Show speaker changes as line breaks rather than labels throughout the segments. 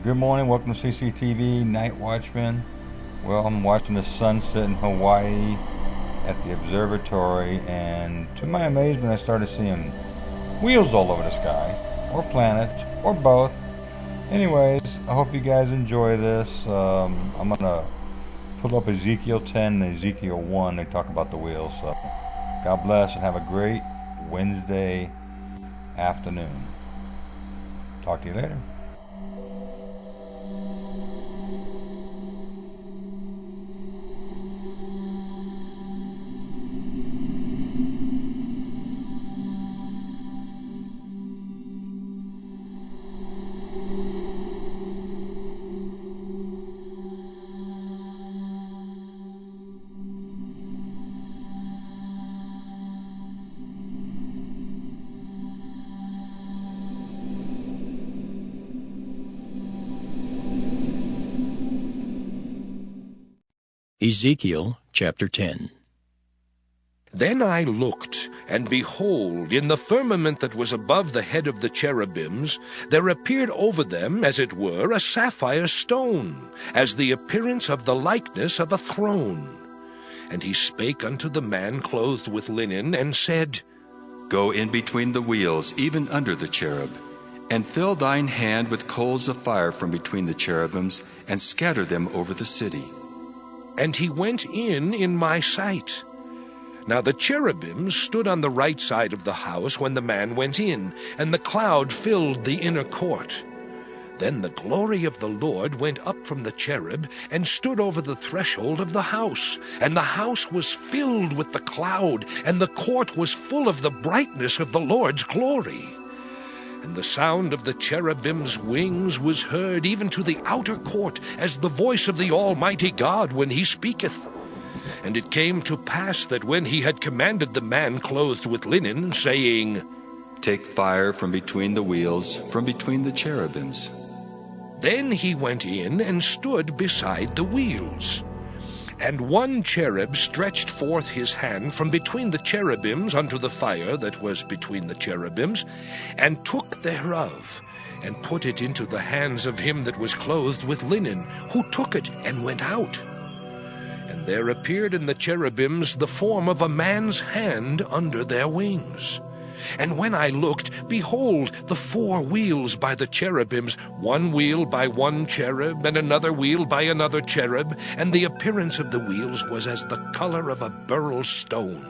Good morning, welcome to CCTV Night Watchman. Well, I'm watching the sunset in Hawaii at the observatory, and to my amazement I started seeing wheels all over the sky, or planets, or both. Anyways, I hope you guys enjoy this. I'm gonna pull up Ezekiel 10 and Ezekiel 1. They talk about the wheels. So God bless and have a great Wednesday afternoon. Talk to you later.
Ezekiel chapter 10.
Then I looked, and behold, in the firmament that was above the head of the cherubims, there appeared over them, as it were, a sapphire stone, as the appearance of the likeness of a throne. And he spake unto the man clothed with linen, and said,
Go in between the wheels, even under the cherub, and fill thine hand with coals of fire from between the cherubims, and scatter them over the city.
And he went in my sight. Now the cherubims stood on the right side of the house when the man went in, and the cloud filled the inner court. Then the glory of the Lord went up from the cherub, and stood over the threshold of the house. And the house was filled with the cloud, and the court was full of the brightness of the Lord's glory. And the sound of the cherubim's wings was heard even to the outer court, as the voice of the Almighty God when he speaketh. And it came to pass that when he had commanded the man clothed with linen, saying,
Take fire from between the wheels, from between the cherubims.
Then he went in and stood beside the wheels. And one cherub stretched forth his hand from between the cherubims unto the fire that was between the cherubims, and took thereof, and put it into the hands of him that was clothed with linen, who took it and went out. And there appeared in the cherubims the form of a man's hand under their wings. And when I looked, behold, the 4 wheels by the cherubims, one wheel by one cherub, and another wheel by another cherub, and the appearance of the wheels was as the color of a beryl stone.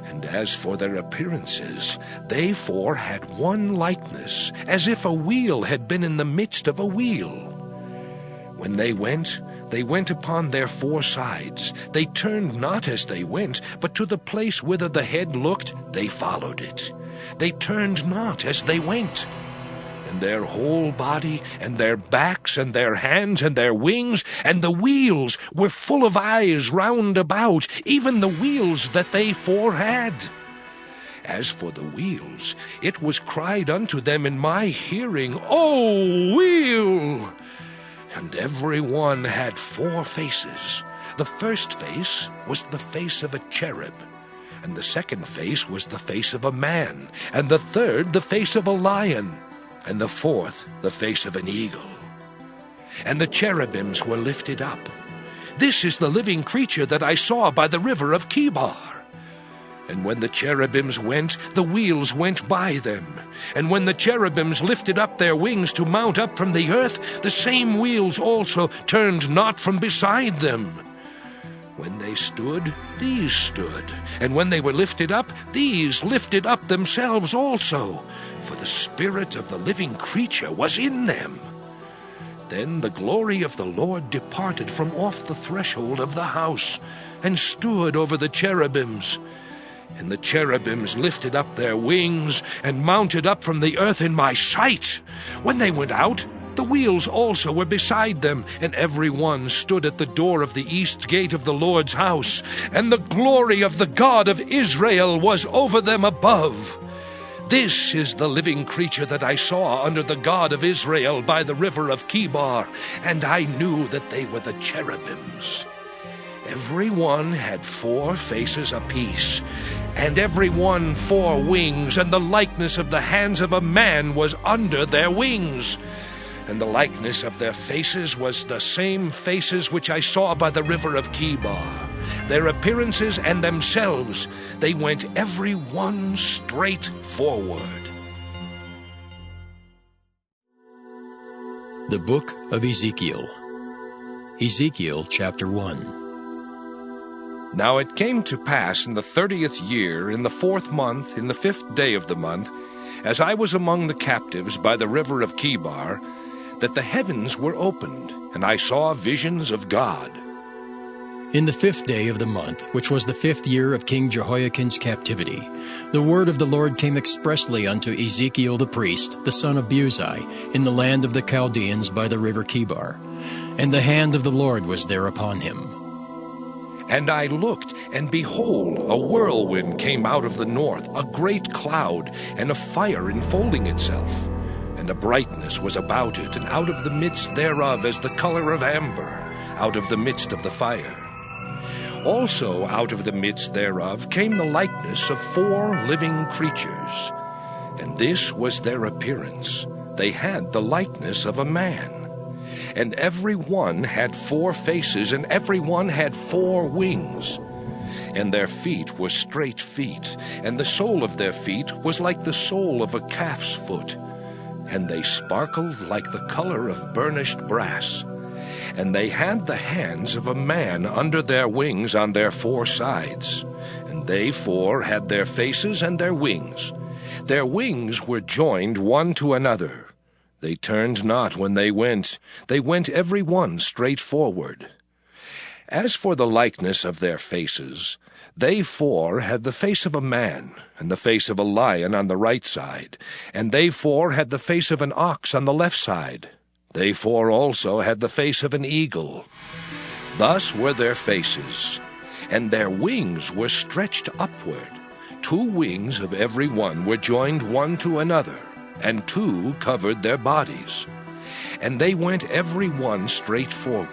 And as for their appearances, they 4 had one likeness, as if a wheel had been in the midst of a wheel. When they went upon their 4 sides. They turned not as they went, but to the place whither the head looked, they followed it. They turned not as they went. And their whole body, and their backs, and their hands, and their wings, and the wheels were full of eyes round about, even the wheels that they 4 had. As for the wheels, it was cried unto them in my hearing, O wheel! And every one had 4 faces. The first face was the face of a cherub, and the second face was the face of a man, and the third the face of a lion, and the fourth the face of an eagle. And the cherubims were lifted up. This is the living creature that I saw by the river of Chebar. And when the cherubims went, the wheels went by them. And when the cherubims lifted up their wings to mount up from the earth, the same wheels also turned not from beside them. When they stood, these stood. And when they were lifted up, these lifted up themselves also. For the spirit of the living creature was in them. Then the glory of the Lord departed from off the threshold of the house, and stood over the cherubims. And the cherubims lifted up their wings, and mounted up from the earth in my sight. When they went out, the wheels also were beside them, and every one stood at the door of the east gate of the Lord's house. And the glory of the God of Israel was over them above. This is the living creature that I saw under the God of Israel by the river of Chebar, and I knew that they were the cherubims. Every one had 4 faces apiece, and every one 4 wings, and the likeness of the hands of a man was under their wings. and the likeness of their faces was the same faces which I saw by the river of Chebar. Their appearances and themselves, they went every one straight forward.
The Book of Ezekiel. Ezekiel chapter 1.
Now it came to pass in the 30th year, in the 4th month, in the 5th day of the month, as I was among the captives by the river of Chebar, that the heavens were opened, and I saw visions of God.
In the 5th day of the month, which was the 5th year of King Jehoiachin's captivity, the word of the Lord came expressly unto Ezekiel the priest, the son of Buzi, in the land of the Chaldeans by the river Chebar. And the hand of the Lord was there upon him.
And I looked, and behold, a whirlwind came out of the north, a great cloud, and a fire enfolding itself. And a brightness was about it, and out of the midst thereof as the color of amber, out of the midst of the fire. Also out of the midst thereof came the likeness of 4 living creatures. And this was their appearance. They had the likeness of a man. And every one had 4 faces, and every one had 4 wings. And their feet were straight feet, and the sole of their feet was like the sole of a calf's foot. And they sparkled like the color of burnished brass. And they had the hands of a man under their wings on their 4 sides. And they 4 had their faces and their wings. Their wings were joined one to another. They turned not when they went every one straight forward. As for the likeness of their faces, they 4 had the face of a man, and the face of a lion on the right side, and they 4 had the face of an ox on the left side. They 4 also had the face of an eagle. Thus were their faces, and their wings were stretched upward. 2 wings of every one were joined one to another, and 2 covered their bodies. And they went every one straight forward.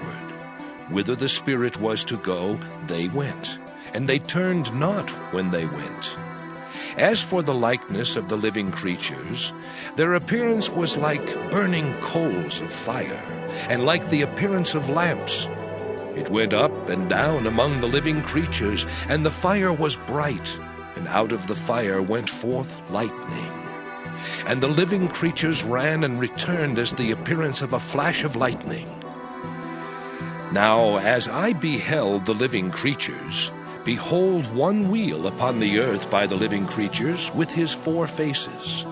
Whither the Spirit was to go, they went, and they turned not when they went. As for the likeness of the living creatures, their appearance was like burning coals of fire, and like the appearance of lamps. It went up and down among the living creatures, and the fire was bright, and out of the fire went forth lightning. And the living creatures ran and returned as the appearance of a flash of lightning. Now as I beheld the living creatures, behold, one wheel upon the earth by the living creatures, with his 4 faces.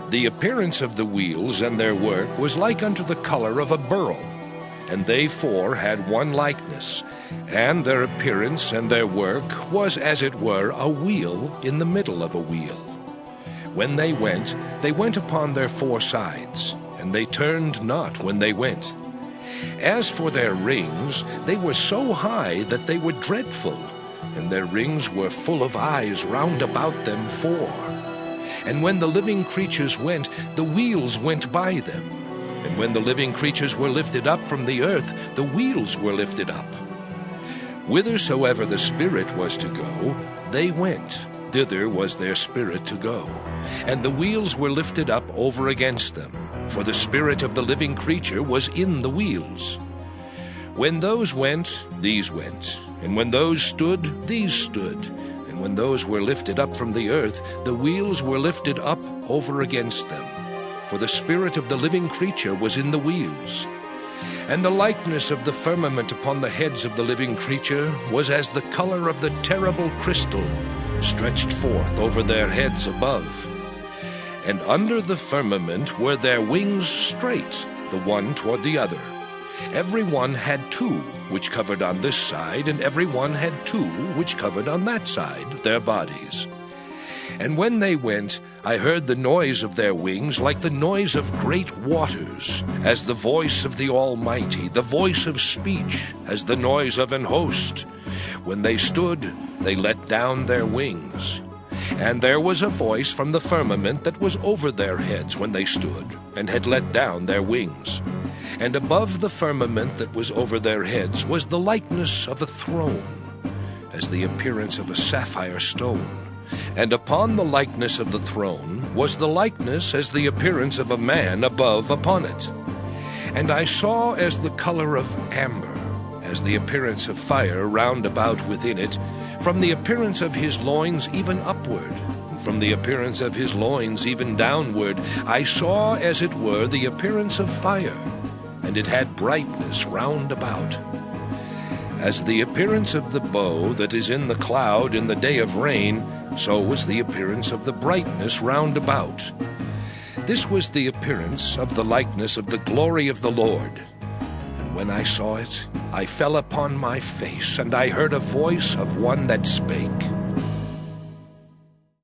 The appearance of the wheels and their work was like unto the color of a beryl, and they 4 had one likeness, and their appearance and their work was as it were a wheel in the middle of a wheel. When they went upon their 4 sides, and they turned not when they went. As for their rings, they were so high that they were dreadful, and their rings were full of eyes round about them 4. And when the living creatures went, the wheels went by them. And when the living creatures were lifted up from the earth, the wheels were lifted up. Whithersoever the Spirit was to go, they went. Thither was their spirit to go. And the wheels were lifted up over against them, for the spirit of the living creature was in the wheels. When those went, these went. And when those stood, these stood. And when those were lifted up from the earth, the wheels were lifted up over against them. For the spirit of the living creature was in the wheels. And the likeness of the firmament upon the heads of the living creature was as the color of the terrible crystal, stretched forth over their heads above. And under the firmament were their wings straight, the one toward the other. Every one had 2, which covered on this side, and every one had 2, which covered on that side, their bodies. And when they went, I heard the noise of their wings like the noise of great waters, as the voice of the Almighty, the voice of speech, as the noise of an host. When they stood, they let down their wings. And there was a voice from the firmament that was over their heads when they stood, and had let down their wings. And above the firmament that was over their heads was the likeness of a throne, as the appearance of a sapphire stone. And upon the likeness of the throne was the likeness as the appearance of a man above upon it. And I saw as the color of amber, as the appearance of fire round about within it, from the appearance of his loins even upward, and from the appearance of his loins even downward. I saw as it were the appearance of fire, and it had brightness round about. As the appearance of the bow that is in the cloud in the day of rain, so was the appearance of the brightness round about. This was the appearance of the likeness of the glory of the Lord. And when I saw it, I fell upon my face, and I heard a voice of one that spake.